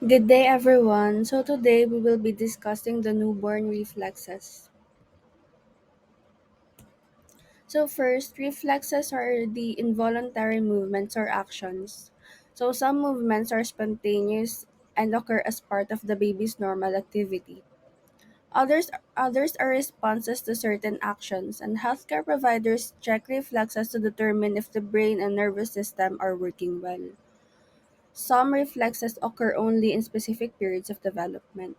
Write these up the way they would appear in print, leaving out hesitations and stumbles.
Good day, everyone. So, today we will be discussing the newborn reflexes. So, first, reflexes are the involuntary movements or actions. So, some movements are spontaneous and occur as part of the baby's normal activity. Others are responses to certain actions, and healthcare providers check reflexes to determine if the brain and nervous system are working well. Some reflexes occur only in specific periods of development.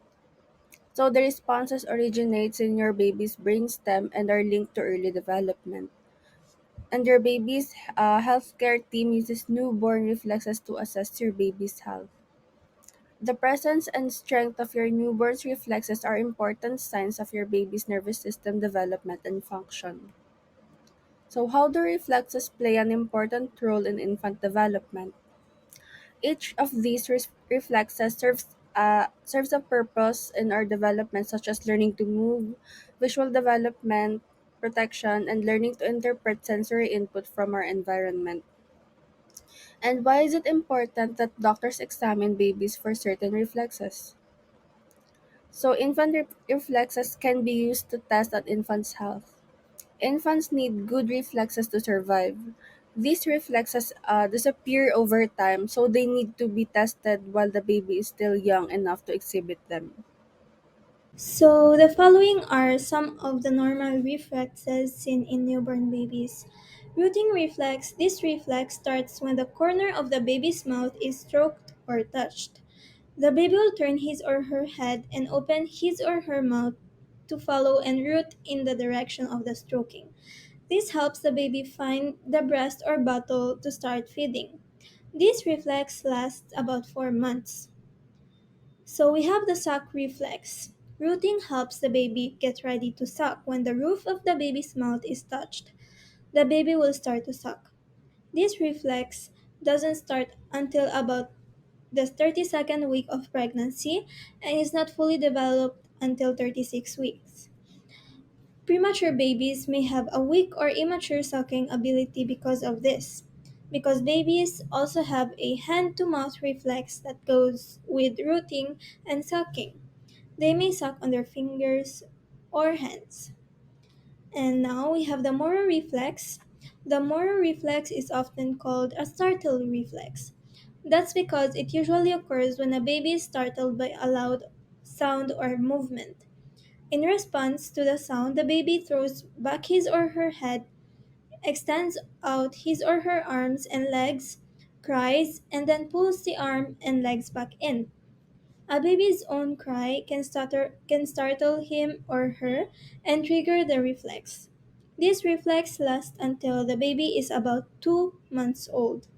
So the responses originates in your baby's brainstem and are linked to early development. And your baby's healthcare team uses newborn reflexes to assess your baby's health. The presence and strength of your newborn's reflexes are important signs of your baby's nervous system development and function. So, how do reflexes play an important role in infant development? Each of these reflexes serves a purpose in our development, such as learning to move, visual development, protection, and learning to interpret sensory input from our environment. And why is it important that doctors examine babies for certain reflexes? So, reflexes can be used to test an infant's health. Infants need good reflexes to survive. These reflexes disappear over time, so they need to be tested while the baby is still young enough to exhibit them. So, the following are some of the normal reflexes seen in newborn babies. Rooting reflex. This reflex starts when the corner of the baby's mouth is stroked or touched. The baby will turn his or her head and open his or her mouth to follow and root in the direction of the stroking. This helps the baby find the breast or bottle to start feeding. This reflex lasts about 4 months. So we have the suck reflex. Rooting helps the baby get ready to suck. When the roof of the baby's mouth is touched, the baby will start to suck. This reflex doesn't start until about the 32nd week of pregnancy and is not fully developed until 36 weeks. Premature babies may have a weak or immature sucking ability because of this. Because babies also have a hand to mouth reflex that goes with rooting and sucking. They may suck on their fingers or hands. And now we have the Moro reflex. The Moro reflex is often called a startle reflex. That's because it usually occurs when a baby is startled by a loud sound or movement. In response to the sound, the baby throws back his or her head, extends out his or her arms and legs, cries, and then pulls the arm and legs back in. A baby's own cry can startle him or her and trigger the reflex. This reflex lasts until the baby is about 2 months old.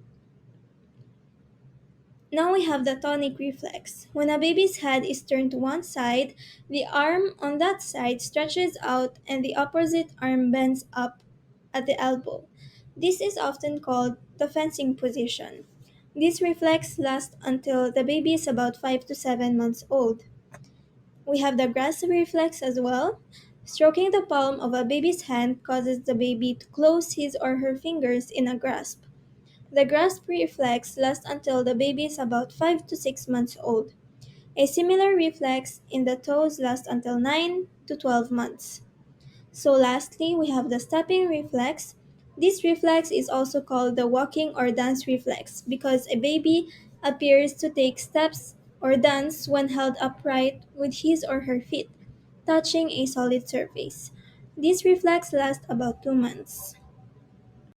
Now we have the tonic reflex. When a baby's head is turned to one side, the arm on that side stretches out and the opposite arm bends up at the elbow. This is often called the fencing position. This reflex lasts until the baby is about 5 to 7 months old. We have the grasp reflex as well. Stroking the palm of a baby's hand causes the baby to close his or her fingers in a grasp. The grasp reflex lasts until the baby is about 5 to 6 months old. A similar reflex in the toes lasts until 9 to 12 months. So, lastly, we have the stepping reflex. This reflex is also called the walking or dance reflex because a baby appears to take steps or dance when held upright with his or her feet touching a solid surface. This reflex lasts about 2 months.